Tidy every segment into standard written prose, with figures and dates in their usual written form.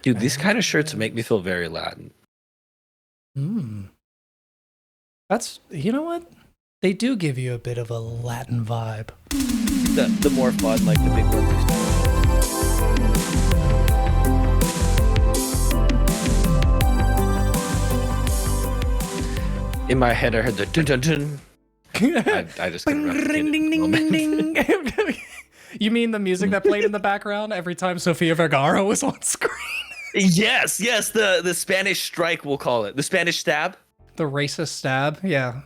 Dude, these kind of shirts make me feel very Latin. That's, you know what? They do give you a bit of a Latin vibe. The more fun, like the big ones. In my head, I heard the dun dun dun. I just couldn't replicate it. You mean the music that played in the background every time Sofia Vergara was on screen? Yes, the Spanish strike, we'll call it. The Spanish stab. The racist stab. Yeah,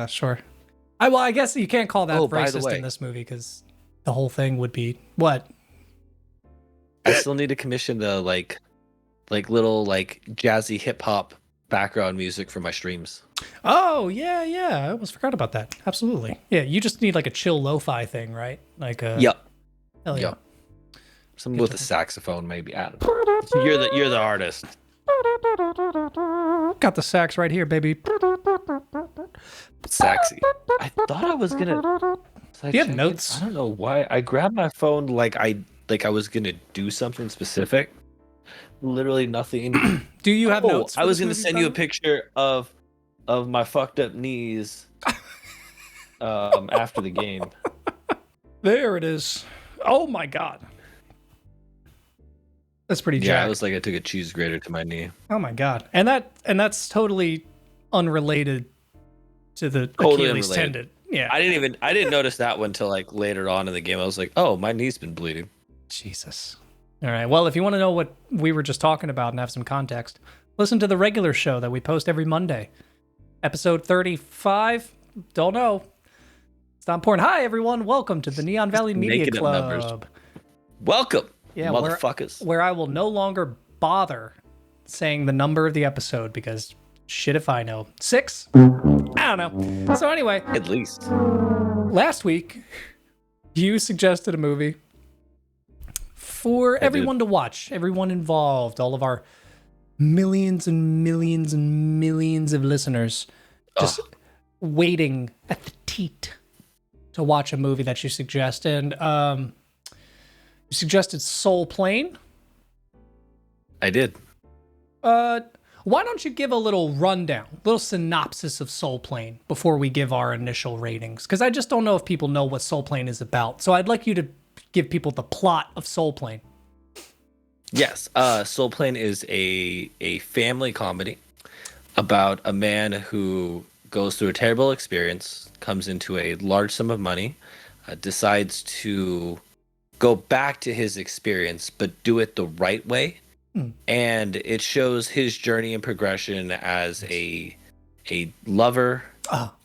sure. I guess you can't call that racist in this movie because the whole thing would be what? I still need to commission the like little like jazzy hip hop background music for my streams. Oh yeah. I almost forgot about that. Absolutely. Yeah, you just need like a chill lo-fi thing, right? Like a Yep. Hell yeah. Yep. Something with a saxophone, maybe. I don't know. You're the artist. Got the sax right here, baby. Saxy. I thought I was gonna. Do you have notes? I don't know why. I grabbed my phone like I was gonna do something specific. Literally nothing. Do you have notes? I was gonna send you a picture of my fucked up knees after the game. There it is. Oh my god. That's pretty jacked. Yeah, it was like I took a cheese grater to my knee. Oh my god. And that's totally unrelated to the Achilles tendon. Yeah. I didn't notice that one until like later on in the game. I was like, "Oh, my knee's been bleeding." Jesus. All right. Well, if you want to know what we were just talking about and have some context, listen to the regular show that we post every Monday. Episode 35. Don't know. It's not important. Hi, everyone. Welcome to the Neon Valley Media Club. Welcome, yeah, motherfuckers. Where I will no longer bother saying the number of the episode because shit if I know. 6? I don't know. So anyway. At least. Last week, you suggested a movie for everyone to watch, everyone involved, all of our millions and millions and millions of listeners just waiting at the teat to watch a movie that you suggest. And you suggested Soul Plane. I did. Why don't you give a little rundown, a little synopsis of Soul Plane before we give our initial ratings? Because I just don't know if people know what Soul Plane is about. So I'd like you to give people the plot of Soul Plane. Yes, Soul Plane is a family comedy about a man who goes through a terrible experience, comes into a large sum of money, decides to go back to his experience, but do it the right way. And it shows his journey and progression as a lover,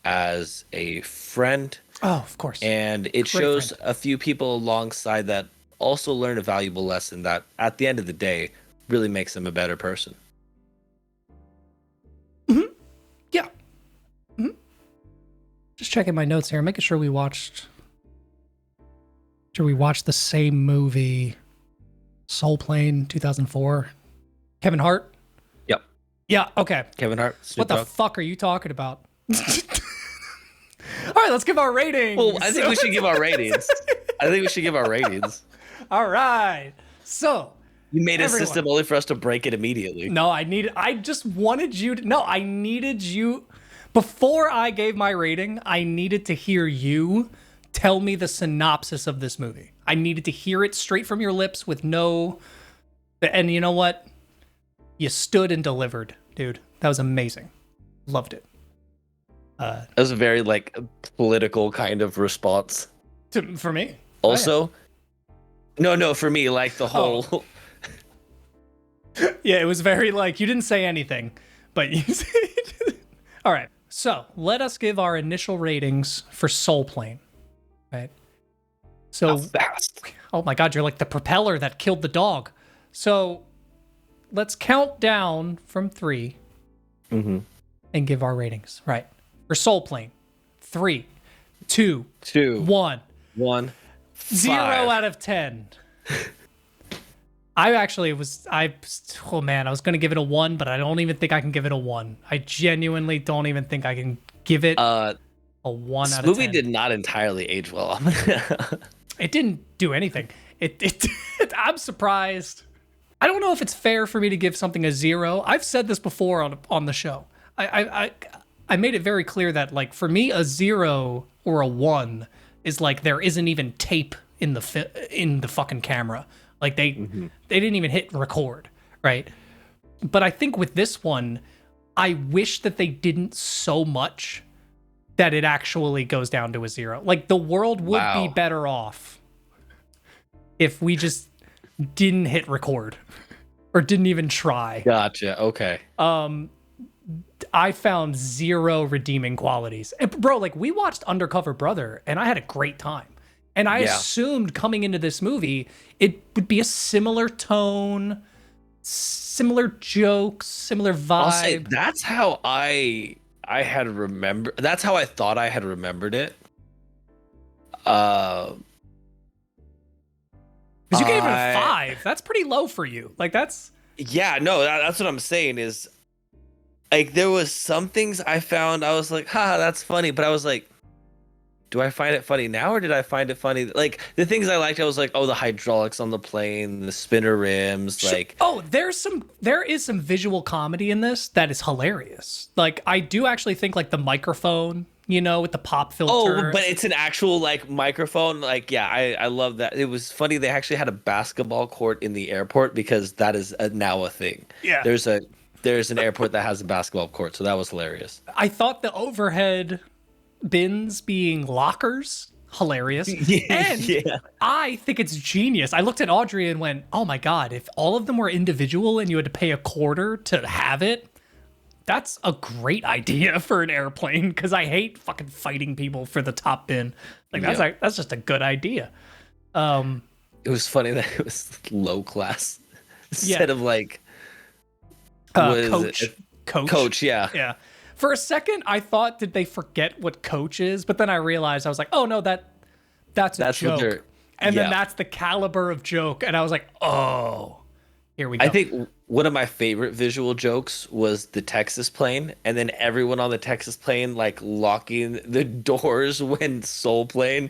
as a friend. Oh, of course. And it shows a few people alongside that also learn a valuable lesson that at the end of the day really makes them a better person. Mm-hmm. Yeah. Mm-hmm. Just checking my notes here, making sure we watched the same movie, Soul Plane 2004. Kevin Hart? Yep. Yeah, okay. Kevin Hart. What the fuck are you talking about? All right, let's give our ratings. Well, I think we should give our ratings. All right. So, you made a system only for us to break it immediately. No, I just wanted you to... No, I needed you... Before I gave my rating, I needed to hear you tell me the synopsis of this movie. I needed to hear it straight from your lips with no... And you know what? You stood and delivered, dude. That was amazing. Loved it. That was a very, like, political kind of response. For me? Also... No, for me, like the whole... Yeah, it was very like, you didn't say anything, but you said... All right, so let us give our initial ratings for Soul Plane, right? So how fast? Oh my god, you're like the propeller that killed the dog. So let's count down from 3 and give our ratings, right? For Soul Plane, 3, 2, 1. 1. 0 out of 10. I was going to give it a 1, but I don't even think I can give it a 1. I genuinely don't even think I can give it a 1 out of 10. This movie did not entirely age well. It didn't do anything. I'm surprised. I don't know if it's fair for me to give something a 0. I've said this before on the show. I made it very clear that like for me a 0 or a 1 is like there isn't even tape in the fucking camera. Like they didn't even hit record, right? But I think with this one, I wish that they didn't so much that it actually goes down to a 0. Like the world would be better off if we just didn't hit record or didn't even try. Gotcha. Okay. I found 0 redeeming qualities. And bro, like we watched Undercover Brother and I had a great time. And I assumed coming into this movie, it would be a similar tone, similar jokes, similar vibe. I'll say that's how I had remembered. That's how I thought I had remembered it. Because you gave it a 5. That's pretty low for you. Like that's. Yeah, no, that's what I'm saying is, like there was some things I found I was like, haha, that's funny, but I was like, do I find it funny now or did I find it funny? Like the things I liked, I was like, oh, the hydraulics on the plane, the spinner rims, like there is some visual comedy in this that is hilarious. Like I do actually think like the microphone, you know, with the pop filter. Oh, but it's an actual like microphone. Like, yeah, I love that. It was funny. They actually had a basketball court in the airport because that is now a thing. Yeah. There's an airport that has a basketball court. So that was hilarious. I thought the overhead bins being lockers, hilarious. And I think it's genius. I looked at Audrey and went, oh my God, if all of them were individual and you had to pay a quarter to have it, that's a great idea for an airplane because I hate fucking fighting people for the top bin. Like that's just a good idea. It was funny that it was low class instead of like coach. Yeah. For a second, I thought, did they forget what coach is? But then I realized I was like, oh no, that's a joke. And then that's the caliber of joke. And I was like, oh, here we go. I think one of my favorite visual jokes was the Texas plane, and then everyone on the Texas plane like locking the doors when Soul plane.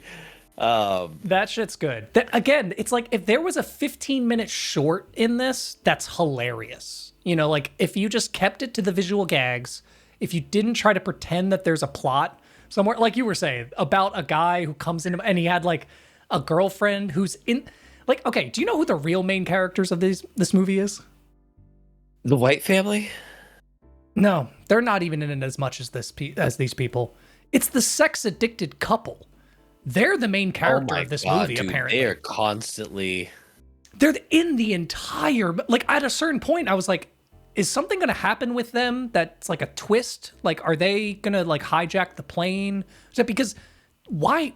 That shit's good. Again, it's like if there was a 15-minute short in this, that's hilarious. You know, like if you just kept it to the visual gags, if you didn't try to pretend that there's a plot somewhere, like you were saying about a guy who comes in and he had like a girlfriend who's in. Like, okay, do you know who the real main characters of this movie is? The White family? No, they're not even in it as much as these people. It's the sex-addicted couple. They're the main character of this movie, dude, apparently. They are constantly... They're in the entire... Like, at a certain point, I was like, is something going to happen with them that's like a twist? Like, are they going to, like, hijack the plane? Is that because... Why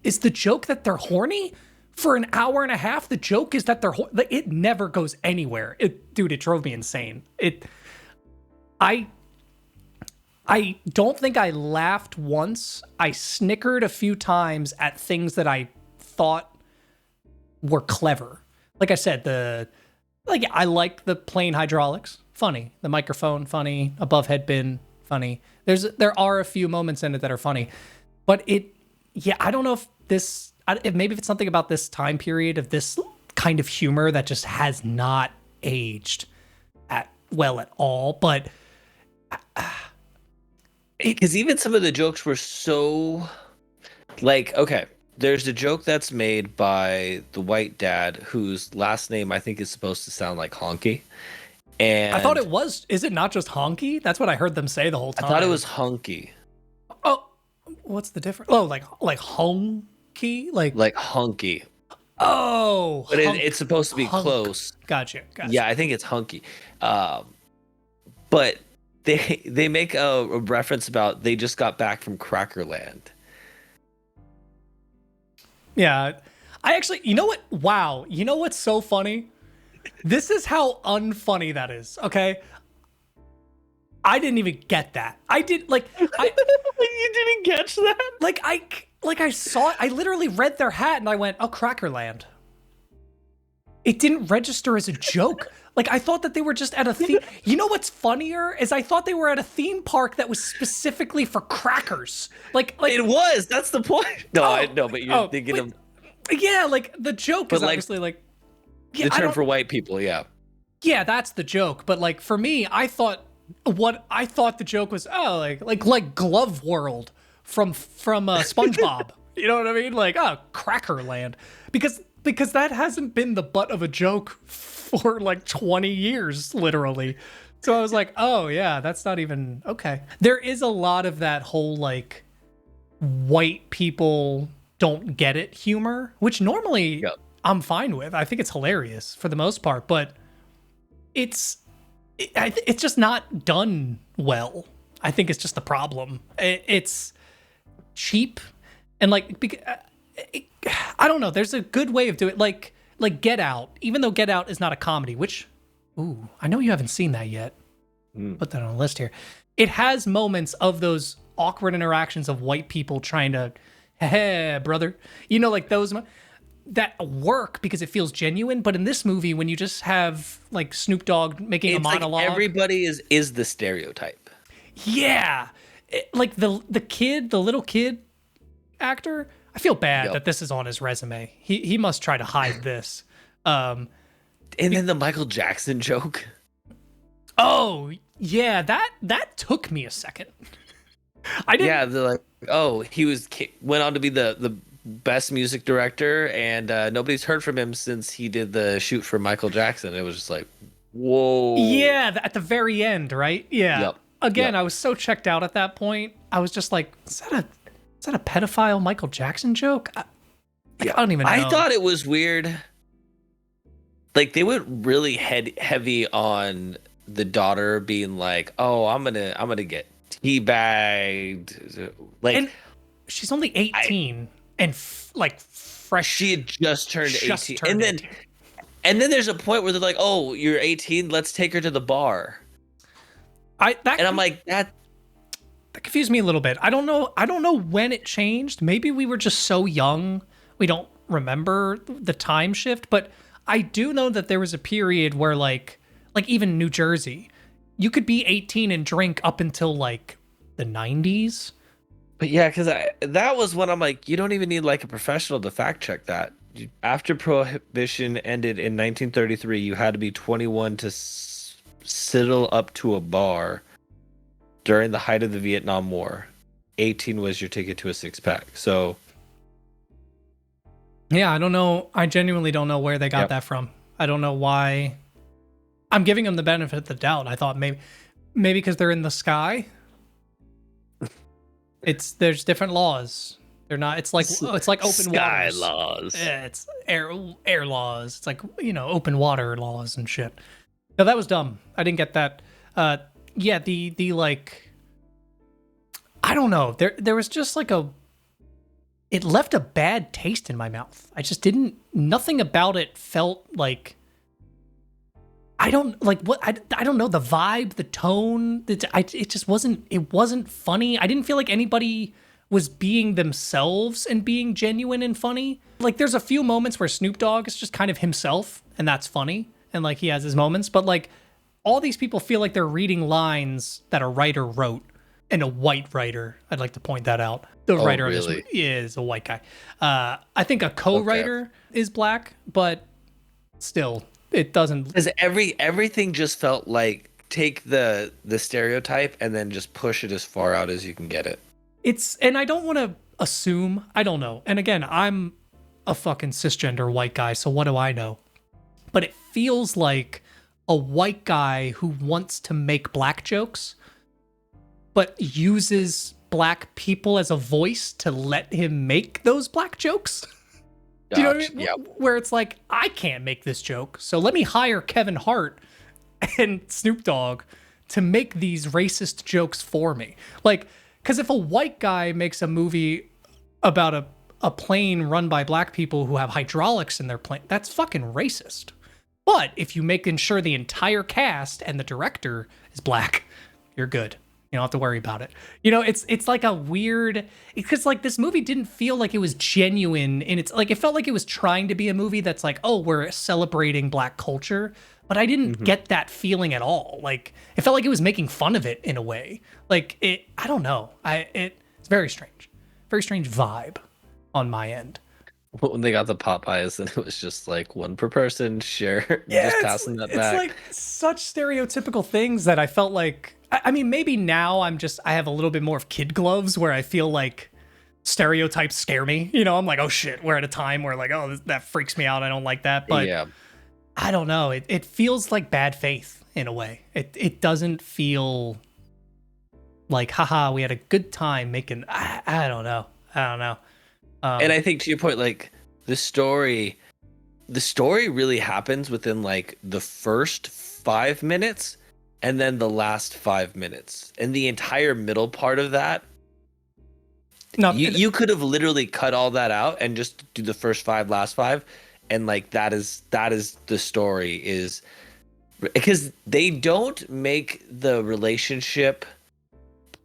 is the joke that they're horny? For an hour and a half, the joke is that it never goes anywhere. Dude, it drove me insane. I don't think I laughed once. I snickered a few times at things that I thought were clever. Like I said, I like the plane hydraulics, funny. The microphone, funny. Above head bin, funny. There are a few moments in it that are funny, but I don't know if this. Maybe if it's something about this time period of this kind of humor that just has not aged well at all. But because even some of the jokes were so like, okay, there's a joke that's made by the white dad whose last name I think is supposed to sound like Honky. And I thought it was. Is it not just Honky? That's what I heard them say the whole time. I thought it was Hunky. Oh, what's the difference? Oh, like Honky? Like hunky. Oh, but it's supposed to be close. Gotcha. Yeah, I think it's hunky. But they make a reference about they just got back from Crackerland. Yeah, I actually, you know what? Wow, you know what's so funny? This is how unfunny that is. Okay, I didn't even get that. You didn't catch that? Like I saw it, I literally read their hat and I went, oh, Crackerland. It didn't register as a joke. Like I thought that they were just at a theme. You know what's funnier is I thought they were at a theme park that was specifically for crackers. Like it was. That's the point. No, I know, but you're thinking of. Yeah, like the joke is obviously like. Yeah, The term for white people, yeah. yeah, that's the joke. But like for me, I thought the joke was like Glove World from SpongeBob. You know what I mean? Like Cracker Land, because that hasn't been the butt of a joke for like 20 years, literally. So I was like, oh yeah, that's not even okay. There is a lot of that whole like white people don't get it humor, which normally Yep. I'm fine with. I think it's hilarious for the most part, but it's just not done well. I think it's just the problem. It's cheap and like I don't know. There's a good way of doing it, like Get Out. Even though Get Out is not a comedy, which I know you haven't seen that yet. Put that on the list here. It has moments of those awkward interactions of white people trying to, hey, brother, like those that work because it feels genuine. But in this movie, when you just have like Snoop Dogg making a monologue, like everybody is the stereotype. yeah, like the little kid actor. I feel bad that this is on his resume. He must try to hide this. And then the Michael Jackson joke. Oh yeah, that took me a second. I didn't. Yeah, they're like, oh, went on to be the best music director, and nobody's heard from him since he did the shoot for Michael Jackson. It was just like, whoa. Yeah, at the very end, right? Yeah. Yep. Again, Yep. I was so checked out at that point. I was just like, is that a pedophile Michael Jackson joke? I don't even know. I thought it was weird. Like they went really heavy on the daughter being like, "Oh, I'm gonna get teabagged." Like, and she's only 18 and like fresh. She had just turned 18, and then there's a point where they're like, "Oh, you're 18. Let's take her to the bar." I'm like, that confused me a little bit. I don't know when it changed. Maybe we were just so young we don't remember the time shift. But I do know that there was a period where like even New Jersey, you could be 18 and drink up until like the 90s. But yeah, because that was when I'm like, you don't even need like a professional to fact check that. After Prohibition ended in 1933, you had to be 21 to sidle up to a bar during the height of the Vietnam War. 18 was your ticket to a six-pack. So yeah, I don't know. I genuinely don't know where they got that from. I don't know why. I'm giving them the benefit of the doubt. I thought maybe because they're in the sky. There's different laws. They're not. It's like open sky waters. laws. Yeah, it's air laws. It's like open water laws and shit. No, that was dumb. I didn't get that. Yeah, the like, I don't know. There was just like it left a bad taste in my mouth. I just didn't. Nothing about it felt like. I don't like what I don't know, the vibe, the tone. It just wasn't. It wasn't funny. I didn't feel like anybody was being themselves and being genuine and funny. Like there's a few moments where Snoop Dogg is just kind of himself, and that's funny, and like he has his moments. But like all these people feel like they're reading lines that a writer wrote, and a white writer. I'd like to point that out. The writer of this movie is a white guy. I think a co-writer is black, but still. It doesn't, because everything just felt like take the stereotype and then just push it as far out as you can get it. And I don't want to assume, I don't know. And again, I'm a fucking cisgender white guy, so what do I know? But it feels like a white guy who wants to make black jokes, but uses black people as a voice to let him make those black jokes. Do you know what I mean? Yep. Where it's like, I can't make this joke, so let me hire Kevin Hart and Snoop Dogg to make these racist jokes for me. Like, because if a white guy makes a movie about a plane run by black people who have hydraulics in their plane, that's fucking racist. But if you make ensure the entire cast and the director is black, you're good. You don't have to worry about it. It's like a weird, because like this movie didn't feel like it was genuine in its, like it felt like it was trying to be a movie that's like, oh, we're celebrating black culture, but I didn't get that feeling at all. Like it felt like it was making fun of it in a way. Like I don't know. It's very strange vibe on my end. when they got the Popeyes, and it was just like one per person, share, Yeah, just passing that it's back. like such stereotypical things that I felt like. I mean, maybe now I have a little bit more of kid gloves where I feel like stereotypes scare me. You know, I'm like, oh shit, we're at a time where like, oh, that freaks me out. I don't like that. But Yeah. I don't know. It feels like bad faith in a way. It doesn't feel like, haha, we had a good time making. I don't know. I don't know. And I think to your point, like the story, the story really happens within like the first 5 minutes and then the last 5 minutes. And the entire middle part of that, No, you could have literally cut all that out and just do the first five, last five. And like that is the story, is because they don't make the relationship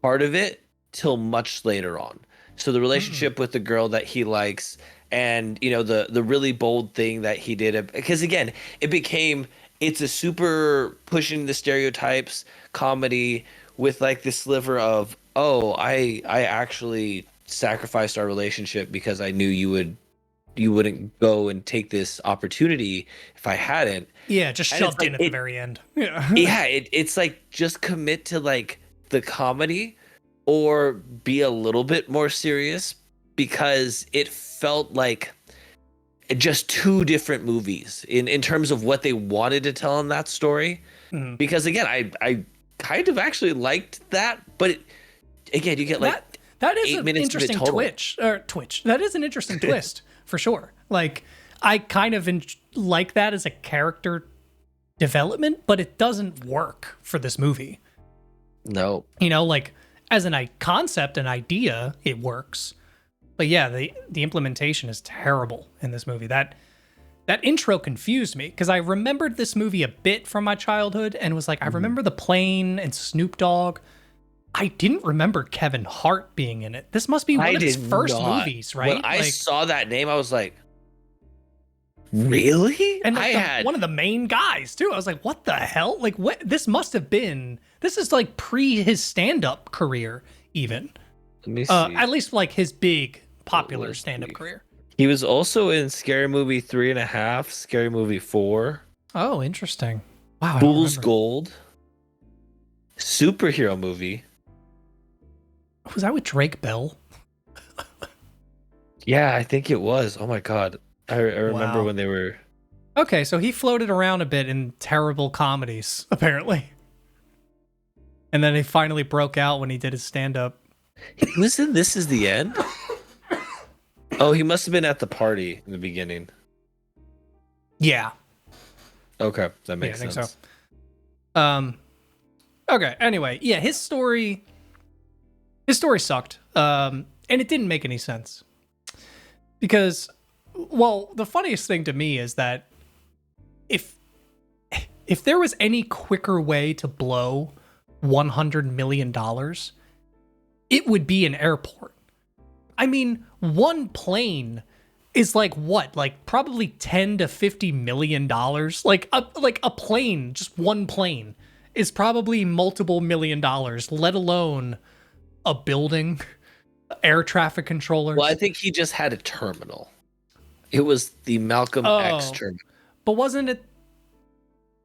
part of it till much later on. So the relationship with the girl that he likes, and the really bold thing that he did, because again, it's a super pushing the stereotypes comedy with like this sliver of, oh, I actually sacrificed our relationship because I knew you wouldn't go and take this opportunity if I hadn't. yeah, just And it's shoved in like at the very end. Yeah. yeah, it's like just commit to like the comedy or be a little bit more serious, because it felt like just two different movies in terms of what they wanted to tell in that story. Mhm. Because again, I kind of actually liked that, but again, you get like That is 8 an minutes of it interesting total. twitch. That is an interesting twist for sure. Like I kind of like that as a character development, but it doesn't work for this movie. No. You know, like as an concept, an idea, it works. But yeah, the implementation is terrible in this movie. That intro confused me because I remembered this movie a bit from my childhood and was like, I remember the plane and Snoop Dogg. I didn't remember Kevin Hart being in it. This must be one of his first movies, right? When I Like, saw that name, I was like, really? and like one of the main guys too. I was like, what the hell? Like, what? This must have been. This is like pre his stand-up career, even. Let me see. At least like his big popular stand-up he? career. He was also in Scary Movie 3.5, Scary Movie 4, Oh, interesting. Wow. I don't Fool's remember. Gold, superhero movie. Was that with Drake Bell? Yeah, I think it was. Oh my God. I remember Wow. when they were. Okay, so he floated around a bit in terrible comedies, apparently. And then he finally broke out when he did his stand-up. He was in This Is the End? Oh, he must have been at the party in the beginning. Yeah. Okay, that makes I think sense. so. Okay, anyway, yeah, his story sucked. And it didn't make any sense. Because, well, the funniest thing to me is that if there was any quicker way to blow $100 million, it would be an airport. I mean, one plane is like what? Like probably 10 to 50 million dollars. Like a plane, just one plane is probably multiple $1 million, let alone a building, air traffic controllers. Well, I think he just had a terminal. It was the Malcolm X terminal. But wasn't it?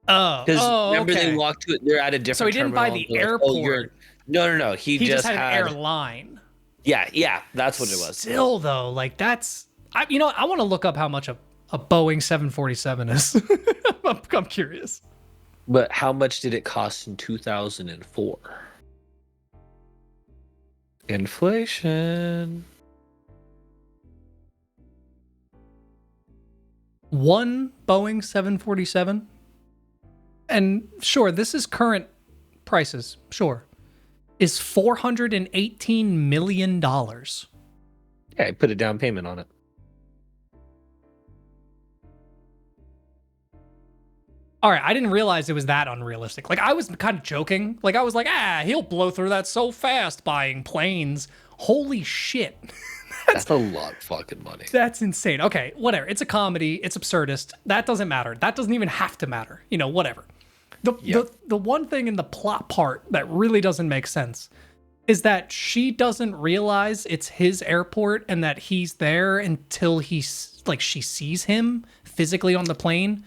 Because remember okay. they walked to it, they're at a different So he didn't buy terminal, the and they're like, "Oh, airport. No. He He just had had an airline. Yeah, that's what it was. Still though, like that's I want to look up how much a Boeing 747 is. I'm curious. But how much did it cost in 2004? Inflation. One Boeing 747, and sure, this is current prices. Sure, is $418 million. Yeah, I put a down payment on it. All right, I didn't realize it was that unrealistic. Like I was kind of joking. Like I was like, he'll blow through that so fast buying planes. Holy shit. That's a lot of fucking money. That's insane. Okay, whatever. It's a comedy. It's absurdist. That doesn't matter. That doesn't even have to matter. You know, whatever. The one thing in the plot part that really doesn't make sense is that she doesn't realize it's his airport and that he's there until she sees him physically on the plane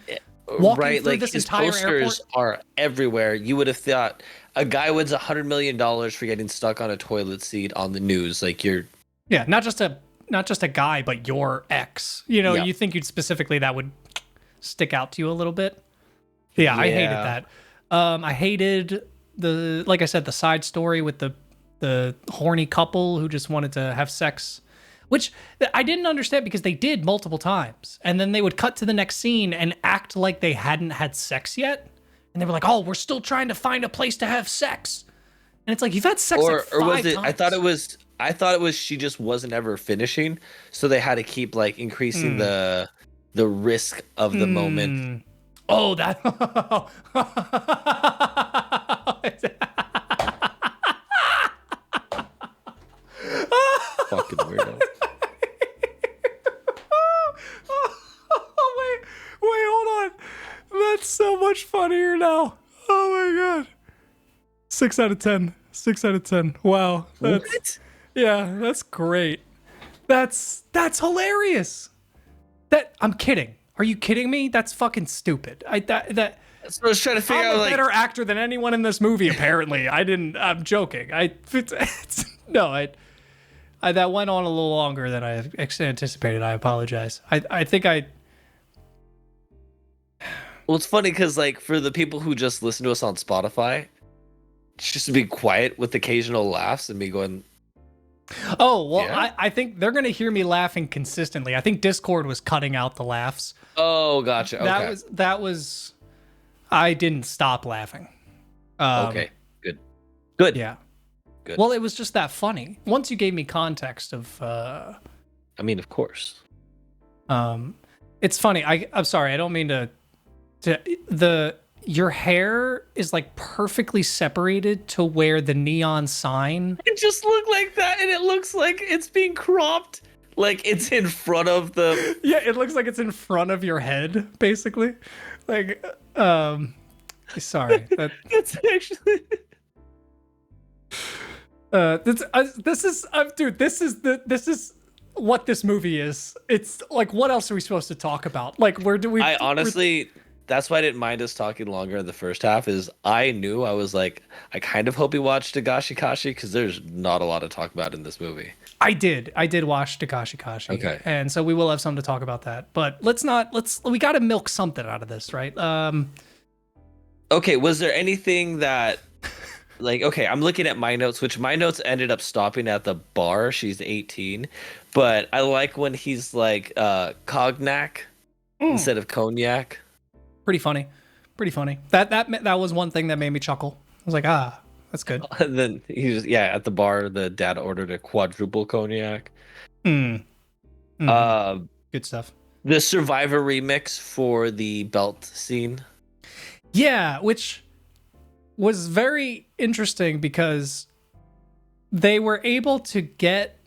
walking Right, through like this his entire posters airport. are everywhere. You would have thought a guy wins $100 million for getting stuck on a toilet seat on the news. Like you're, Yeah, not just a guy, but your ex. You know, yeah, you think you'd specifically that would stick out to you a little bit. Yeah, I hated yeah. that. I hated like I said, the side story with the horny couple who just wanted to have sex, which I didn't understand because they did multiple times, and then they would cut to the next scene and act like they hadn't had sex yet, and they were like, "Oh, we're still trying to find a place to have sex," and it's like you've had sex like Or was five it? times. I thought it was she just wasn't ever finishing, so they had to keep like increasing the risk of the moment. Oh, that. Fucking weirdo. Oh, wait, hold on. That's so much funnier now. Oh my god. 6 out of 10. 6 out of 10. Wow. What? Yeah, that's great. That's hilarious. I'm kidding. Are you kidding me? That's fucking stupid. So I was trying to figure I'm out a like, better actor than anyone in this movie. Apparently, I'm joking. That went on a little longer than I anticipated. I apologize. I think I. well, it's funny because like for the people who just listen to us on Spotify, just to be quiet with occasional laughs and me going, Oh well, Yeah? I think they're gonna hear me laughing consistently. I think Discord was cutting out the laughs. "Oh, gotcha, okay, That was. I didn't stop laughing. okay, good, good, Yeah. good." Well, it was just that funny. Once you gave me context of. I mean, of course. It's funny. I'm sorry. I don't mean to. Your hair is like perfectly separated to where the neon sign. It just looked like that, and it looks like it's being cropped, like it's in front of the. Yeah, it looks like it's in front of your head, basically. Like, sorry. That's actually. This is, dude. This is what this movie is. It's like, what else are we supposed to talk about? Like, where do we? I honestly, that's why I didn't mind us talking longer in the first half. Is I knew I was like, I kind of hope he watched Tagashi Kashi because there's not a lot to talk about in this movie. I did watch Takashi Kashi. Okay. And so we will have something to talk about that. But we got to milk something out of this, right? Okay, was there anything that, like, okay, I'm looking at my notes, which my notes ended up stopping at the bar. She's 18, but I like when he's like cognac instead of cognac. Pretty funny. That was one thing that made me chuckle. I was like, that's good. And then he's at the bar. The dad ordered a quadruple cognac. Mm. Good stuff. The Survivor remix for the belt scene. Yeah, which was very interesting because they were able to get.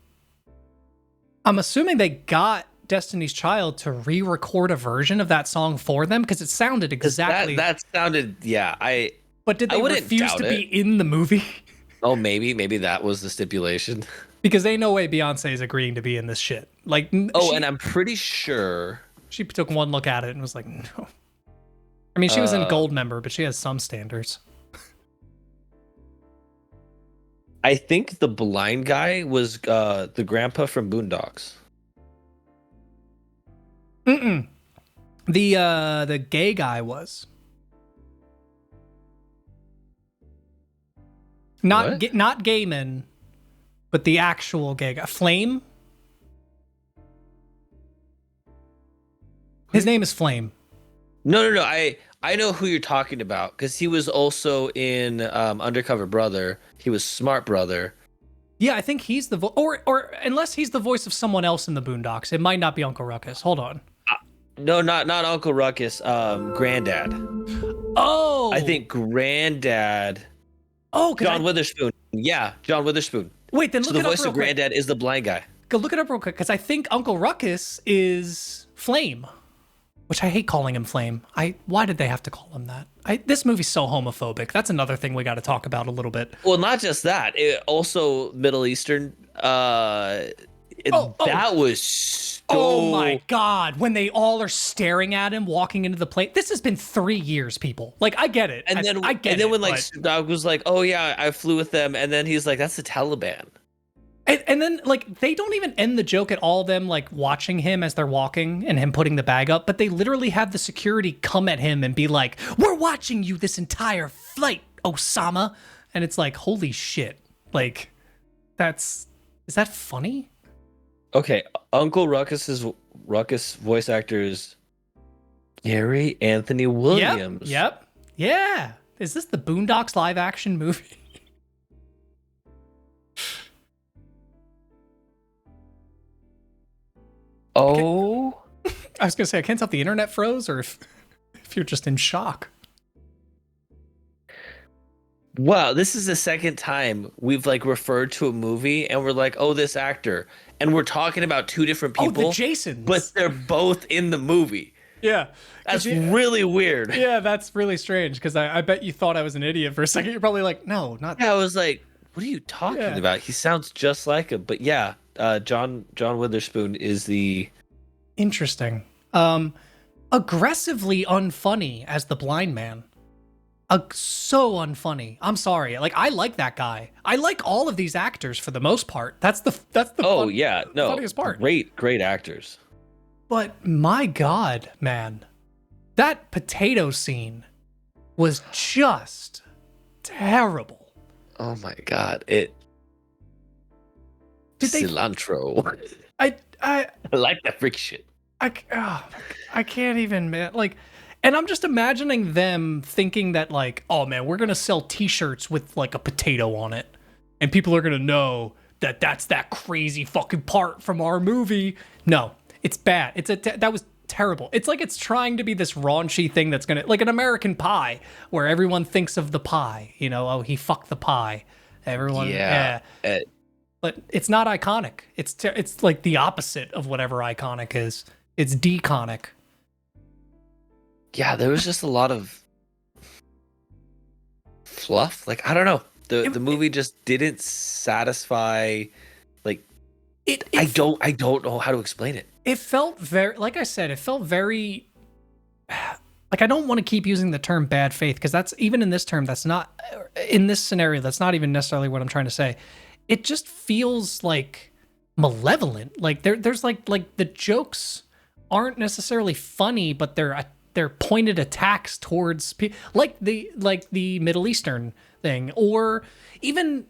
I'm assuming they got Destiny's Child to re-record a version of that song for them because it sounded exactly. That sounded But did they refuse to be in the movie? Oh, maybe that was the stipulation. Because ain't no way Beyonce is agreeing to be in this shit. Like, and I'm pretty sure she took one look at it and was like, no. I mean, she was in Gold member, but she has some standards. I think the blind guy was the grandpa from Boondocks. The gay guy was. Not Gaiman, but the actual gay guy. Flame? His name is Flame. No. I know who you're talking about because he was also in Undercover Brother. He was Smart Brother. Yeah, I think he's the or unless he's the voice of someone else in the Boondocks, it might not be Uncle Ruckus. Hold on. No, not Uncle Ruckus. Granddad. Oh, I think Granddad. Oh, John Witherspoon. Yeah, John Witherspoon. Wait, then so look the it up voice real of quick. Granddad is the blind guy. Go look it up real quick because I think Uncle Ruckus is Flame. which I hate calling him Flame. Why did they have to call him that? This movie's so homophobic. That's another thing we got to talk about a little bit. Well, not just that. It also Middle Eastern. That was so. Oh my God! When they all are staring at him walking into the plane. This has been 3 years, people. Like, I get it. And then I get and then it, when like but- Snoop Dogg was like, "Oh yeah, I flew with them," and then he's like, "That's the Taliban." And then, like, they don't even end the joke at all, them, like, watching him as they're walking and him putting the bag up, but they literally have the security come at him and be like, we're watching you this entire flight, Osama. And it's like, holy shit. Like, is that funny? Okay, Uncle Ruckus voice actor is Gary Anthony Williams. Yep. Yeah. Is this the Boondocks live action movie? Oh, I was gonna say, I can't tell if the internet froze or if you're just in shock. wow! This is the second time we've like referred to a movie and we're like, "Oh, this actor," and we're talking about two different people. Oh, the Jasons. But they're both in the movie. Yeah. That's really weird. Yeah, that's really strange because I bet you thought I was an idiot for a second. You're probably like, no, not. Yeah, I was like, "What are you talking about?" He sounds just like him. But yeah, John Witherspoon is the Interesting. Aggressively unfunny as the blind man. So unfunny. I'm sorry. Like, I like that guy. I like all of these actors for the most part. That's the funniest part. Great actors. But my God, man, that potato scene was just terrible. Oh my God! Cilantro. I like that freak shit. I can't even, man. Like, and I'm just imagining them thinking that, like, oh man, we're gonna sell T-shirts with like a potato on it, and people are gonna know that that's that crazy fucking part from our movie. No, it's bad. That was terrible. It's like it's trying to be this raunchy thing that's gonna, like an American Pie, where everyone thinks of the pie. You know, oh, he fucked the pie. Everyone, yeah. But it's not iconic. It's like the opposite of whatever iconic is. It's deconic. Yeah, there was just a lot of fluff. Like, I don't know. The movie just didn't satisfy. Like, I don't know how to explain it. It felt very, like I said, it felt very. Like, I don't want to keep using the term bad faith because that's, even in this term, that's not, in this scenario, that's not even necessarily what I'm trying to say. It just feels like malevolent. Like there's like the jokes aren't necessarily funny, but they're pointed attacks towards people, like the Middle Eastern thing, or even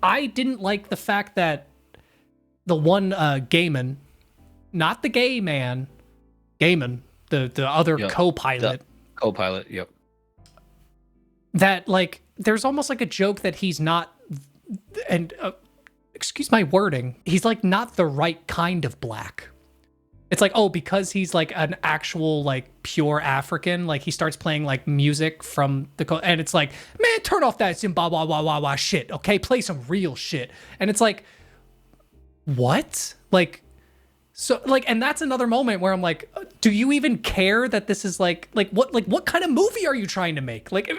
I didn't like the fact that the one gayman, not the gay man, gayman, the other co-pilot, yep. That like there's almost like a joke that he's not. And excuse my wording, he's like not the right kind of black. It's like, oh, because he's like an actual like pure African, like he starts playing like music from and it's like, man, turn off that Zimbabwe shit, okay? Play some real shit. And it's like, what? Like, so like, and that's another moment where I'm like, do you even care that this is like what kind of movie are you trying to make? Like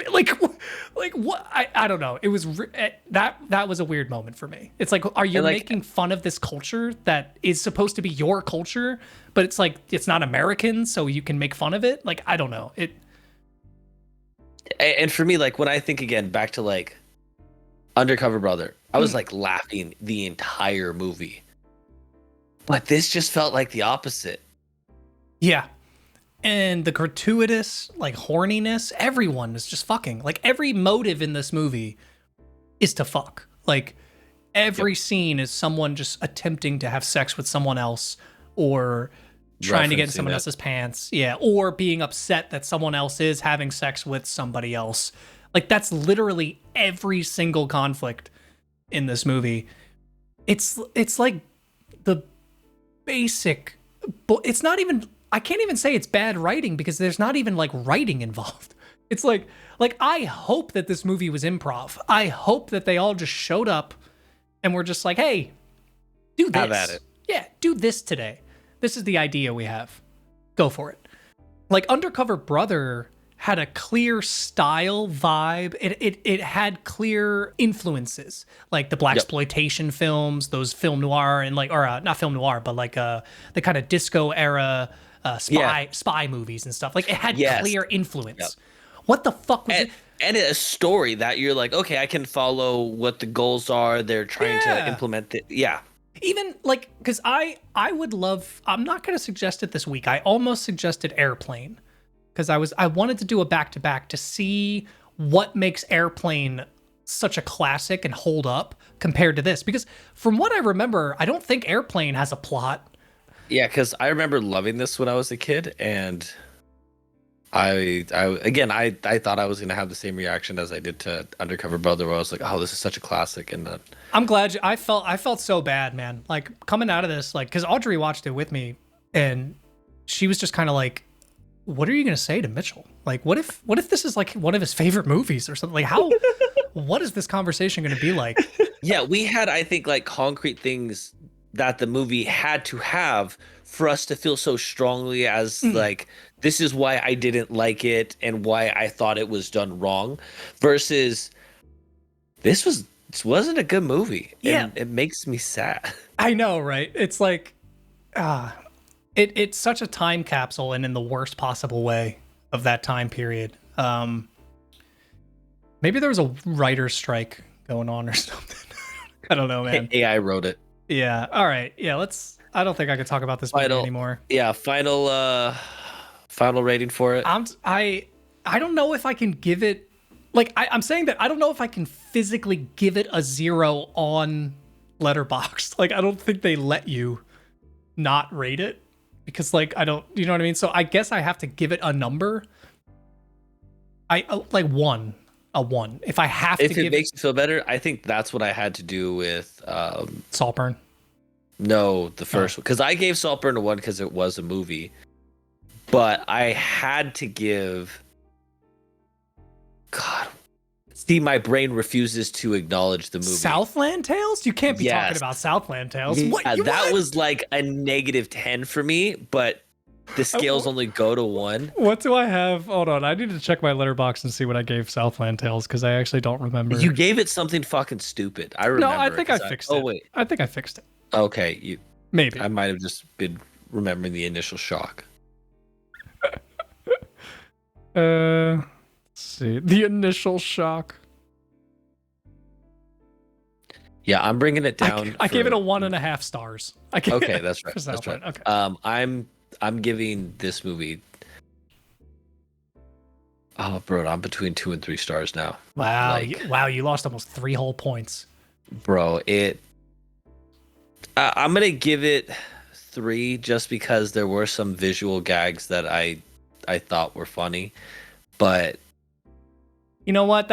what? I don't know. It was that was a weird moment for me. It's like, are you making fun of this culture that is supposed to be your culture, but it's like it's not American, so you can make fun of it? Like, I don't know. And for me, like when I think again back to like Undercover Brother, I was like laughing the entire movie. But this just felt like the opposite. Yeah. And the gratuitous, like, horniness, everyone is just fucking. Like, every motive in this movie is to fuck. Like, every scene is someone just attempting to have sex with someone else or trying to get in someone else's pants. Yeah. Or being upset that someone else is having sex with somebody else. Like, that's literally every single conflict in this movie. It's like the basic, but it's not even, I can't even say it's bad writing because there's not even like writing involved. It's like I hope that this movie was improv. I hope that they all just showed up and were just like, hey, do this. Have at it. Yeah, do this today. This is the idea we have. Go for it. Like Undercover Brother had a clear style vibe. It had clear influences, like the black Yep. exploitation films, those film noir and like, or not film noir, but like the kind of disco era Yeah. spy movies and stuff. Like it had Yes. clear Yep. influence. What the fuck was And it? and a story that you're like, okay, I can follow what the goals are. They're trying to Yeah. implement it. Yeah. Even like, because I would love. I'm not going to suggest it this week. I almost suggested Airplane because I wanted to do a back to back to see what makes Airplane such a classic and hold up compared to this. Because from what I remember, I don't think Airplane has a plot. Yeah, because I remember loving this when I was a kid, and I thought I was gonna have the same reaction as I did to Undercover Brother, where I was like, oh, this is such a classic, and I'm glad I felt so bad, man. Like coming out of this, like because Audrey watched it with me, and she was just kind of like, "What are you gonna say to Mitchell? Like, what if this is like one of his favorite movies or something? Like, how? What is this conversation gonna be like?" yeah, we had I think like concrete things that the movie had to have for us to feel so strongly as like this is why I didn't like it and why I thought it was done wrong, versus this wasn't a good movie. Yeah. And it makes me sad. I know, right? It's like, it's such a time capsule and in the worst possible way of that time period. Maybe there was a writer's strike going on or something. I don't know, man. AI wrote it. Yeah. All right. Yeah. I don't think I could talk about this movie anymore. Yeah, final rating for it. I don't know if I can give it. Like I'm saying that I don't know if I can physically give it a 0 on Letterboxd. Like I don't think they let you not rate it because like I don't. You know what I mean? So I guess I have to give it a number. I like 1. A 1. If I have to If give it makes you feel better, I think that's what I had to do with Saltburn. no, the first one, because I gave Saltburn a 1 because it was a movie, but I had to give. God, see, my brain refuses to acknowledge the movie. Southland Tales? You can't be talking Yes. about Southland Tales. Yeah, What? that was like a -10 for me, but the scales only go to 1. What do I have? Hold on. I need to check my letterbox and see what I gave Southland Tales because I actually don't remember. You gave it something fucking stupid. I remember. No, I think I fixed it. Oh wait. I think I fixed it. Okay, Maybe. I might have just been remembering the initial shock. Let's see. The initial shock. Yeah, I'm bringing it down. I gave it a 1.5 stars. Okay, that's right. For That's right. Southland. Okay. I'm giving this movie. Oh, bro, I'm between 2 and 3 stars now. Wow. Like- Wow. You lost almost 3 whole points. Bro, I'm gonna give it 3 just because there were some visual gags that I thought were funny, but You know what?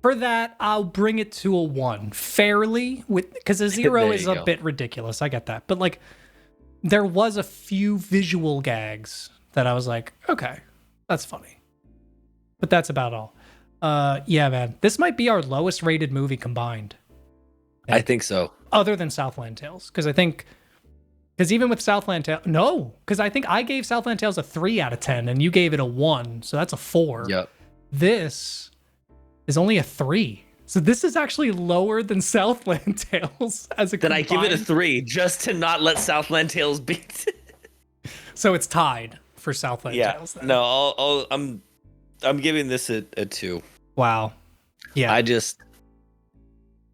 For that, I'll bring it to a 1 fairly because a 0 There is you a go. bit ridiculous. I get that, but like, there was a few visual gags that I was like, okay, that's funny, but that's about all. Yeah, man, this might be our lowest rated movie combined, I think so. other than Southland Tales, because even with Southland Tales, no, because I think I gave Southland Tales a 3 out of 10, and you gave it a 1, so that's a 4. Yep. This is only a 3. So this is actually lower than Southland Tales as a Then I give it a combined- 3 just to not let Southland Tales beat. So it's tied for Southland Yeah. Tales. Then. No, I'm giving this a 2. Wow. Yeah. I just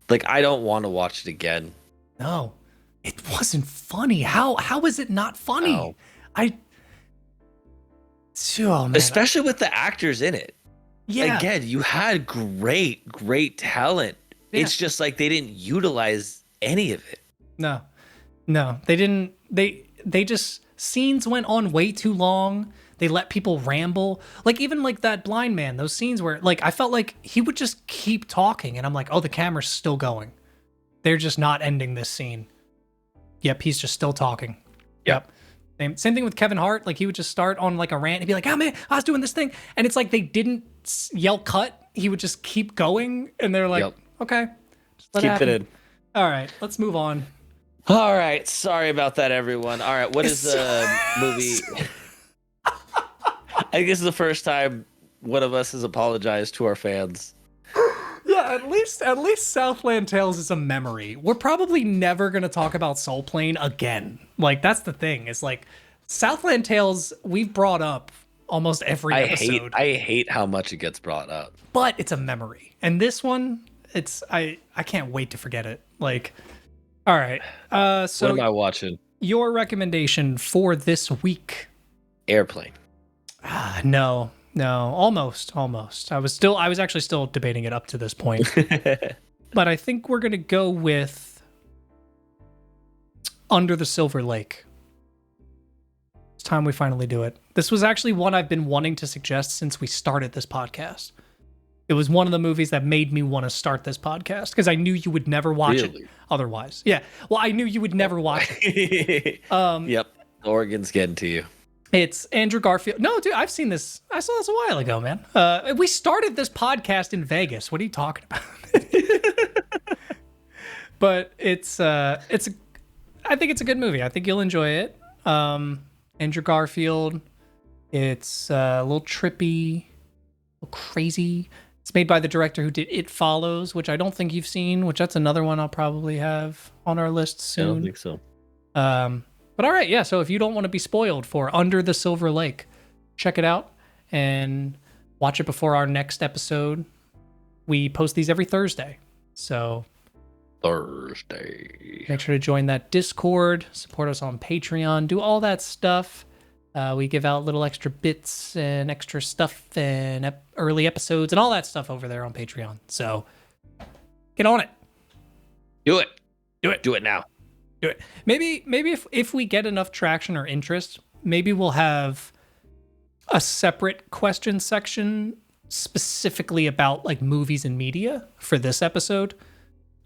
I don't want to watch it again. No. It wasn't funny. How is it not funny? No. Oh man. Especially with the actors in it. Yeah. Again, you had great talent. Yeah. It's just like they didn't utilize any of it. No, they didn't. They just scenes went on way too long. They let people ramble. Like even like that blind man, those scenes where like I felt like he would just keep talking, and I'm like, oh, the camera's still going. They're just not ending this scene. Yep, he's just still talking. Yep. Same thing with Kevin Hart. Like he would just start on like a rant. He'd be like, "Oh man, I was doing this thing," and it's like they didn't yell cut. He would just keep going, and they're like, Yep. "Okay, just let Keep happen." it in. All right, let's move on. All right, sorry about that, everyone. All right, what is the movie? I guess it's the first time one of us has apologized to our fans. Yeah, at least Southland Tales is a memory. We're probably never gonna talk about Soul Plane again. Like that's the thing. It's like Southland Tales we've brought up almost every episode. I hate how much it gets brought up. But it's a memory. And this one, I can't wait to forget it. Like, all right. So what am I watching? Your recommendation for this week? Airplane. No, almost. I was actually still debating it up to this point. But I think we're gonna go with Under the Silver Lake. It's time we finally do it. This was actually one I've been wanting to suggest since we started this podcast. It was one of the movies that made me want to start this podcast because I knew you would never watch it otherwise. Yeah. Well, I knew you would never watch it. Yep. Oregon's getting to you. It's Andrew Garfield. No, dude, I've seen this. I saw this a while ago, man. We started this podcast in Vegas. What are you talking about? But I think it's a good movie. I think you'll enjoy it. Andrew Garfield. It's a little trippy, a little crazy. It's made by the director who did It Follows, which I don't think you've seen, which that's another one I'll probably have on our list soon. I don't think so. But all right, yeah, so if you don't want to be spoiled for Under the Silver Lake, check it out and watch it before our next episode. We post these every Thursday. So Thursday. Make sure to join that Discord, support us on Patreon, do all that stuff. We give out little extra bits and extra stuff and early episodes and all that stuff over there on Patreon. So get on it. Do it. Do it now. Do it. Maybe if we get enough traction or interest, maybe we'll have a separate question section specifically about like movies and media for this episode.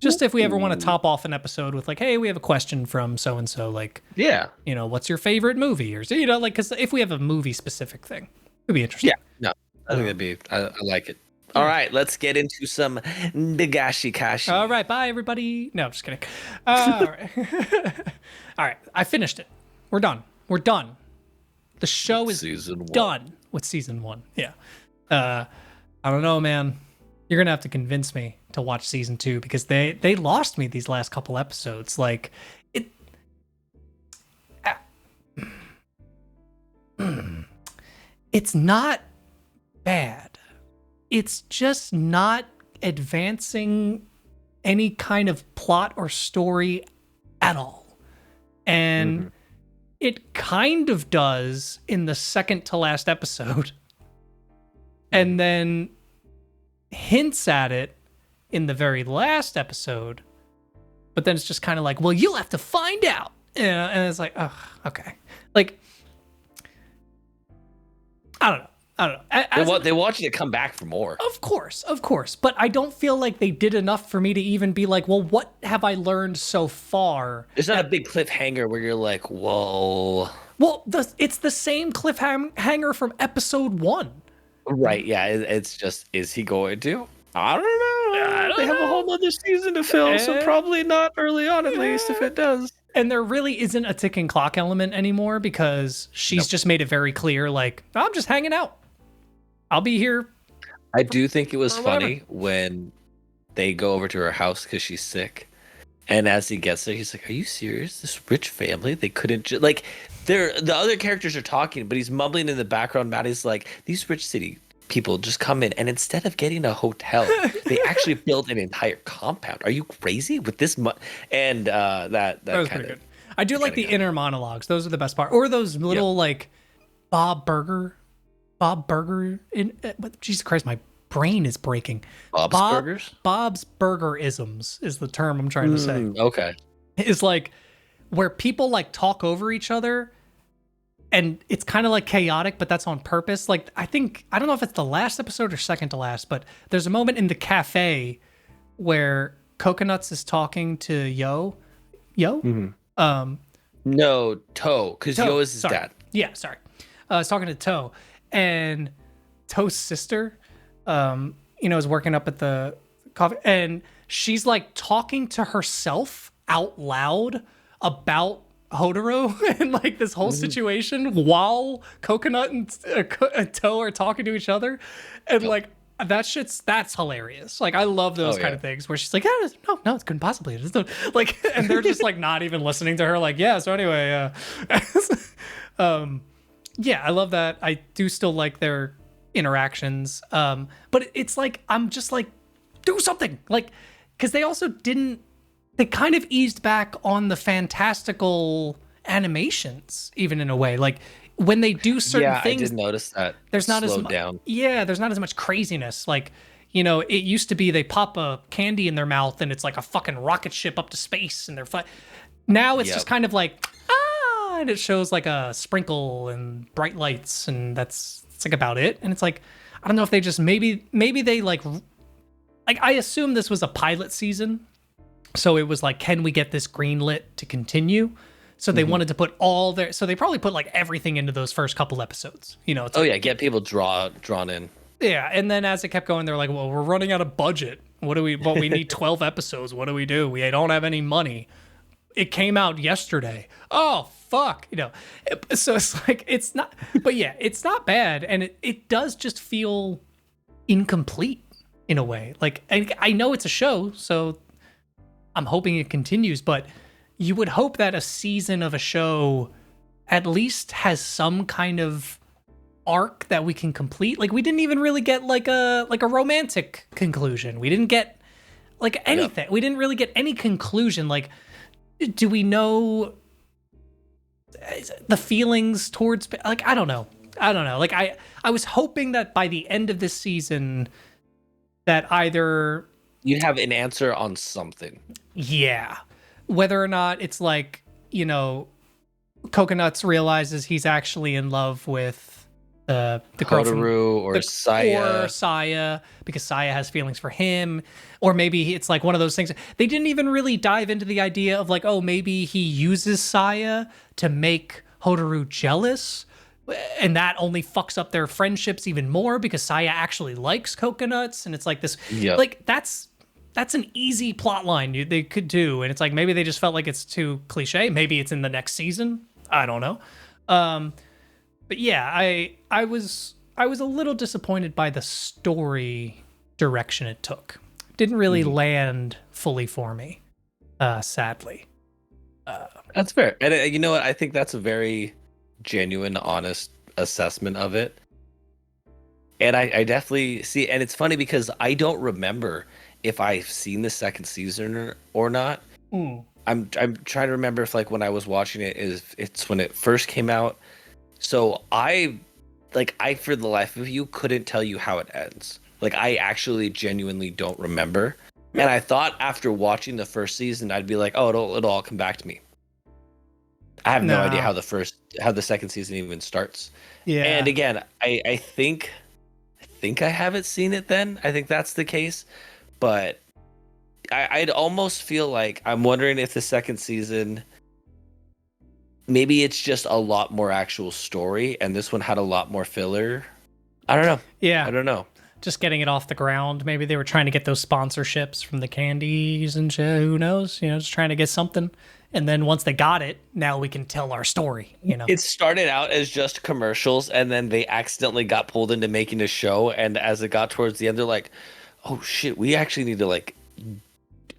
Just if we ever want to top off an episode with like, hey, we have a question from so-and-so, like, yeah, you know, what's your favorite movie? Or, you know, like, because if we have a movie specific thing, it'd be interesting. Yeah, no, I think I like it. All right, let's get into some Nagashi Kashi. All right, bye, everybody. No, I'm just kidding. All right. All right, I finished it. We're done. The show is done with season 1. Yeah. I don't know, man. You're going to have to convince me to watch season 2 because they lost me these last couple episodes. Like, it's not bad. It's just not advancing any kind of plot or story at all. And it kind of does in the second to last episode. And then hints at it in the very last episode. But then it's just kind of like, well, you'll have to find out. And it's like, oh, okay. Like, I don't know. They want you to come back for more. Of course. But I don't feel like they did enough for me to even be like, well, what have I learned so far? There's not a big cliffhanger where you're like, whoa. Well, it's the same cliffhanger from episode 1. Right, yeah. It's just, is he going to? I don't know. They have a whole other season to film, so probably not early on, at least, if it does. And there really isn't a ticking clock element anymore because she's just made it very clear, like, I'm just hanging out. I'll be here. I do think it was funny when they go over to her house because she's sick. And as he gets there, he's like, are you serious? This rich family? They couldn't like, the other characters are talking, but he's mumbling in the background. Maddie's like, these rich city people just come in, and instead of getting a hotel, they actually build an entire compound. Are you crazy with this much? And that was pretty good. I do like the inner monologues. Those are the best part. Or those little like Bob Burger in Jesus Christ, my brain is breaking. Bob's Burger-isms is the term I'm trying to say. Okay. It's like where people like talk over each other and it's kind of like chaotic, but that's on purpose. Like I don't know if it's the last episode or second to last, but there's a moment in the cafe where Coconuts is talking to Yo. No, Toe, because Yo is his dad. Yeah, sorry. I was talking to Toe. And Toe's sister, is working up at the coffee, and she's like talking to herself out loud about Hodoro and like this whole situation while Coconut and Toe are talking to each other, and like that's hilarious. Like I love those kind of things where she's like, yeah, no, it couldn't possibly. It's not, like, and they're just like not even listening to her. Like, yeah. So anyway, yeah, I love that. I do still like their interactions, but it's like I'm just like, do something, like, because they also didn't. They kind of eased back on the fantastical animations, even in a way. Like when they do certain things, I did notice that. There's not as down. Yeah, there's not as much craziness. Like, you know, it used to be they pop a candy in their mouth and it's like a fucking rocket ship up to space and they're now it's just kind of like and it shows like a sprinkle and bright lights and that's like about it. And it's like I don't know if they just maybe they like I assume this was a pilot season. So it was like, can we get this greenlit to continue? So they wanted to put so they probably put like everything into those first couple episodes, you know? It's get people drawn in. Yeah. And then as it kept going, they're like, well, we're running out of budget. We need 12 episodes. What do? We don't have any money. It came out yesterday. Oh, fuck. You know? So it's like, it's not, but yeah, it's not bad. And it does just feel incomplete in a way. Like, I know it's a show, so I'm hoping it continues, but you would hope that a season of a show at least has some kind of arc that we can complete. Like we didn't even really get like a romantic conclusion. We didn't get like anything. We didn't really get any conclusion. Like, do we know the feelings towards, like, I don't know. Like I was hoping that by the end of this season that either you'd have an answer on something. Yeah. Whether or not it's like, you know, Coconuts realizes he's actually in love with the girl from or Saya. Or Saya, because Saya has feelings for him. Or maybe it's like one of those things. They didn't even really dive into the idea of like, oh, maybe he uses Saya to make Hotaru jealous. And that only fucks up their friendships even more because Saya actually likes Coconuts. And it's like this, like that's an easy plot line they could do. And it's like, maybe they just felt like it's too cliche. Maybe it's in the next season. I don't know. But yeah, I was a little disappointed by the story direction it took. Didn't really land fully for me, sadly. That's fair. And you know what? I think that's a very genuine, honest assessment of it. And I definitely see, and it's funny because I don't remember if I've seen the second season or not. I'm trying to remember if like when I was watching it's when it first came out. So I for the life of you couldn't tell you how it ends. Like I actually genuinely don't remember. And I thought after watching the first season I'd be like, oh, it'll all come back to me. I have no idea how the second season even starts. Yeah. And again, I think I haven't seen it then. I think that's the case. But I'd almost feel like I'm wondering if the second season, maybe it's just a lot more actual story, and this one had a lot more filler. I don't know. Yeah. I don't know. Just getting it off the ground. Maybe they were trying to get those sponsorships from the candies and shit. Who knows? You know, just trying to get something. And then once they got it, now we can tell our story, you know? It started out as just commercials, and then they accidentally got pulled into making a show, and as it got towards the end, they're like, oh shit, we actually need to like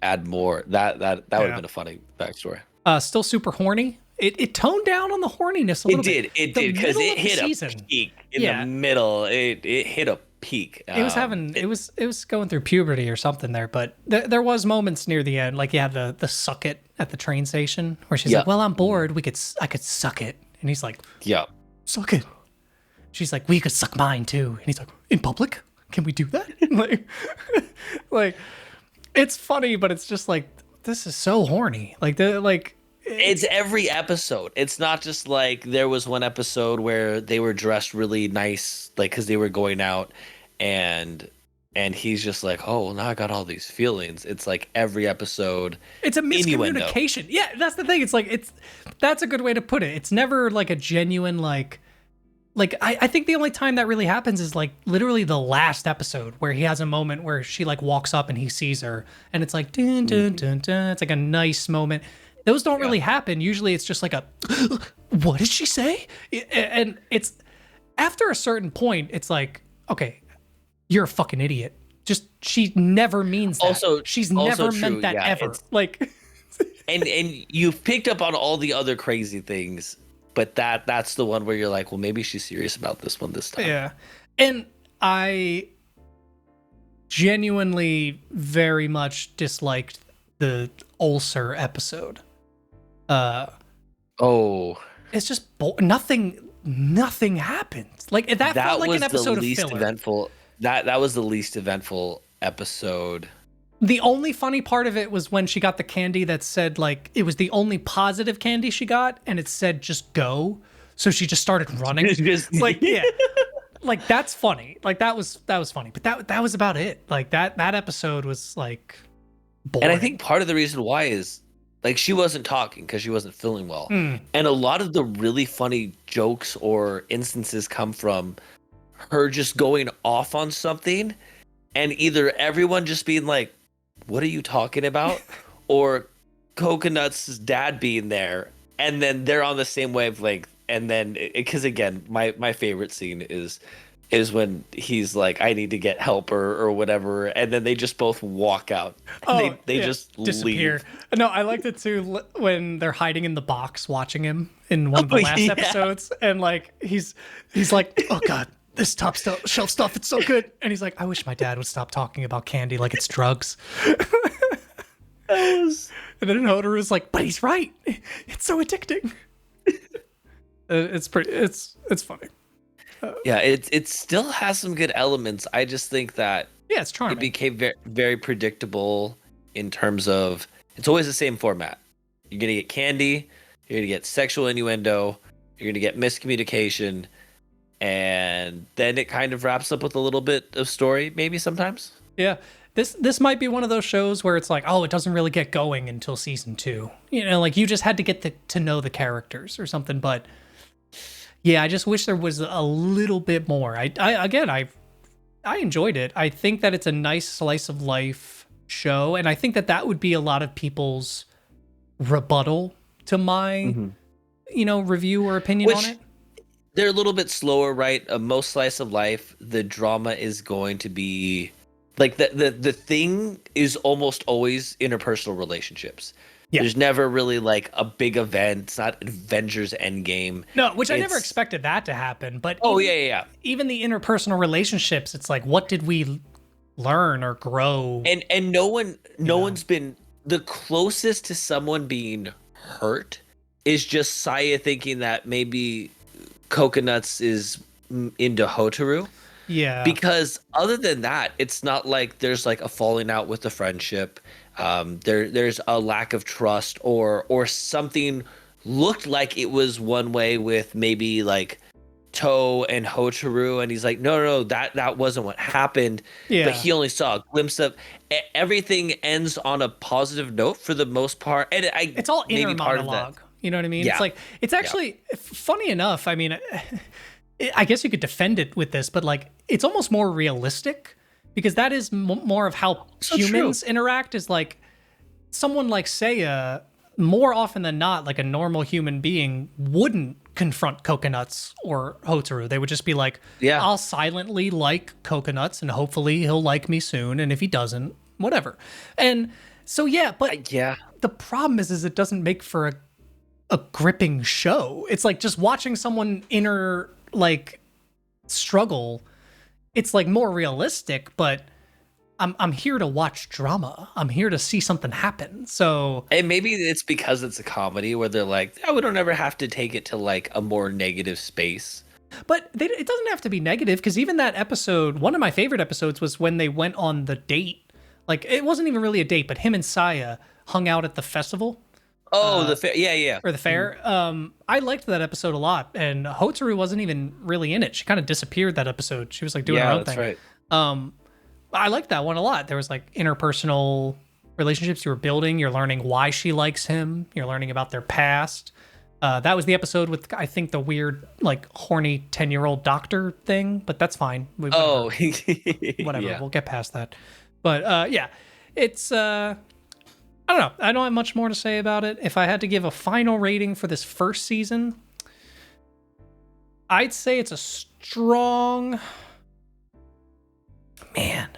add more. That would have been a funny backstory. Still super horny. It toned down on the horniness a little bit. It did because it hit a peak in the middle. It hit a peak. It was going through puberty or something there, but there was moments near the end, like you had the suck it at the train station where she's like, well, I'm bored. I could suck it, and he's like, yeah, suck it. She's like, we could suck mine too, and he's like, in public. Can we do that? like, it's funny, but it's just like, this is so horny. It's every episode. It's not just like there was one episode where they were dressed really nice, like because they were going out, and he's just like, oh, well, now I got all these feelings. It's like every episode. It's a miscommunication. Yeah, that's the thing. It's like that's a good way to put it. It's never like a genuine like I think the only time that really happens is like literally the last episode where he has a moment where she like walks up and he sees her and it's like dun, dun, dun, dun. It's like a nice moment. Those don't really happen. Usually it's just like a, what did she say? And it's after a certain point, it's like, okay, you're a fucking idiot. Just she never means that. Also, She's also never true. meant that Yeah, ever. Like, and you've picked up on all the other crazy things, but that's the one where you're like, well, maybe she's serious about this one this time. yeah. And I genuinely very much disliked the ulcer episode. Oh, It's just nothing happens. Like that felt like was an episode the least of filler. eventful. That was the least eventful episode. The only funny part of it was when she got the candy that said, like, it was the only positive candy she got, and it said just go. So she just started running. Like, yeah. Like, that's funny. Like, that was funny. But that was about it. Like, that episode was like boring. And I think part of the reason why is like she wasn't talking because she wasn't feeling well. And a lot of the really funny jokes or instances come from her just going off on something and either everyone just being like, what are you talking about? Or Coconut's dad being there and then they're on the same wavelength. And then, because again, my favorite scene is when he's like, I need to get help or whatever. And then they just both walk out. And they just disappear. leave. No, I liked it too when they're hiding in the box watching him in one of the last episodes. And like, he's like, oh God, this top shelf stuff, it's so good. And he's like, I wish my dad would stop talking about candy like it's drugs. And then Hotaru's like, but he's right. It's so addicting. It's funny. Yeah, it still has some good elements. I just think that it's charming. it became very, very predictable in terms of it's always the same format. You're gonna get candy, you're gonna get sexual innuendo, you're gonna get miscommunication, and then it kind of wraps up with a little bit of story, maybe sometimes. Yeah. This might be one of those shows where it's like, oh, it doesn't really get going until season 2. You know, like you just had to get to know the characters or something. But yeah, I just wish there was a little bit more. I enjoyed it. I think that it's a nice slice of life show, and I think that would be a lot of people's rebuttal to my, review or opinion on it. They're a little bit slower, right? Most slice of life, the drama is going to be like the thing is almost always interpersonal relationships. Yeah. There's never really like a big event. It's not Avengers Endgame. No, which I never expected that to happen. But even the interpersonal relationships, it's like, what did we learn or grow? And no one's been the closest to someone being hurt is just Saya thinking that maybe Coconuts is into Hotaru. Yeah. Because other than that, it's not like there's like a falling out with the friendship. There's a lack of trust or something looked like it was one way with maybe like To and Hotaru, and he's like, no, that wasn't what happened. Yeah. But he only saw a glimpse of everything. Ends on a positive note for the most part, and it's all inner monologue. You know what I mean? Yeah. It's like it's actually funny enough. I mean, I guess you could defend it with this, but like it's almost more realistic because that is more of how humans interact. Is like someone like Seiya, more often than not, like a normal human being wouldn't confront Coconuts or Hotaru. They would just be like, I'll silently like Coconuts and hopefully he'll like me soon. And if he doesn't, whatever. And so, the problem is it doesn't make for a gripping show. It's like just watching someone inner like struggle. It's like more realistic, but I'm here to watch drama. I'm here to see something happen. So, and maybe it's because it's a comedy where they're like, we don't ever have to take it to like a more negative space. But it doesn't have to be negative because even that episode, one of my favorite episodes was when they went on the date. Like it wasn't even really a date, but him and Saya hung out at the festival. Oh, the fair, yeah, or the fair. I liked that episode a lot, and Hotaru wasn't even really in it. She kind of disappeared that episode. She was like doing her own thing. Right. I liked that one a lot. There was like interpersonal relationships you were building. You're learning why she likes him. You're learning about their past. That was the episode with, I think, the weird, like, horny 10-year-old doctor thing, but that's fine. Whatever. We'll get past that. But, it's, I don't know. I don't have much more to say about it. If I had to give a final rating for this first season, I'd say it's a strong... Man.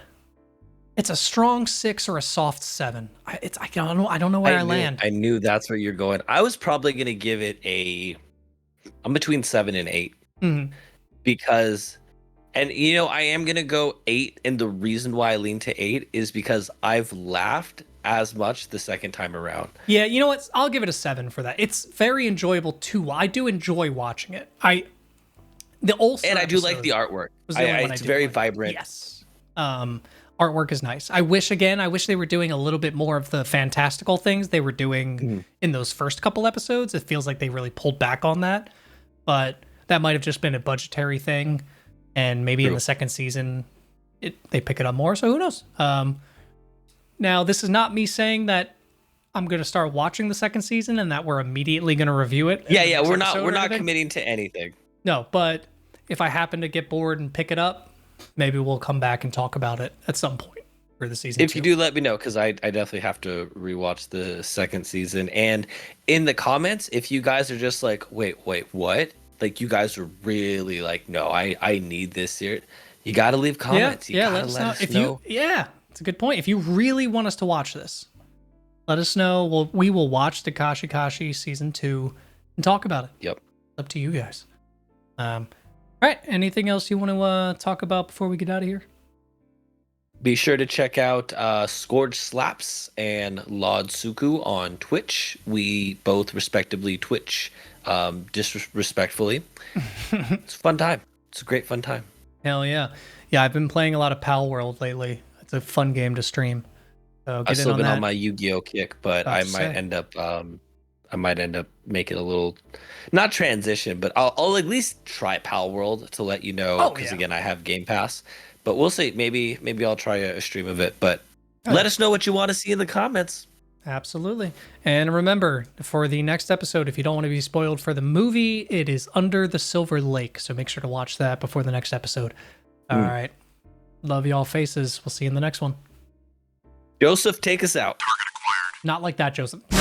It's a strong 6 or a soft 7. I don't know where I land. I knew that's where you're going. I was probably going to give it I'm between 7 and 8. Mhm. Because, and I am going to go 8. And the reason why I lean to 8 is because I've laughed as much the second time around. Yeah, you know what? I'll give it a 7 for that. It's very enjoyable too. I do enjoy watching it. The Ulster And I do like the artwork. It's very vibrant. Yes. Artwork is nice. I wish they were doing a little bit more of the fantastical things they were doing in those first couple episodes. It feels like they really pulled back on that, but that might have just been a budgetary thing, and maybe in the second season they pick it up more. So who knows? Now, this is not me saying that I'm going to start watching the second season and that we're immediately going to review it. Yeah, we're not committing to anything. No, but if I happen to get bored and pick it up, maybe we'll come back and talk about it at some point for the season. If you do, let me know, because I definitely have to rewatch the second season. And in the comments, if you guys are just like, wait, what? Like, you guys are really like, no, I need this here. You got to leave comments. Yeah, let us know. Yeah, it's a good point. If you really want us to watch this, let us know. We will watch Takashi Kashi season 2 and talk about it. Yep. It's up to you guys. All right. Anything else you want to talk about before we get out of here? Be sure to check out Skorge Slaps and Lord Tsuku on Twitch. We both respectively Twitch disrespectfully. It's a fun time. It's a great fun time. Hell yeah. Yeah, I've been playing a lot of Pal World lately. It's a fun game to stream. So I've still been on my Yu-Gi-Oh kick, but I might end up making a little, not transition, but I'll at least try Pal World to let you know, because again, I have Game Pass. But we'll see. Maybe I'll try a stream of it. But let us know what you want to see in the comments. Absolutely. And remember, for the next episode, if you don't want to be spoiled for the movie, it is Under the Silver Lake. So make sure to watch that before the next episode. All right. Love y'all faces. We'll see you in the next one. Joseph, take us out. Not like that, Joseph. No.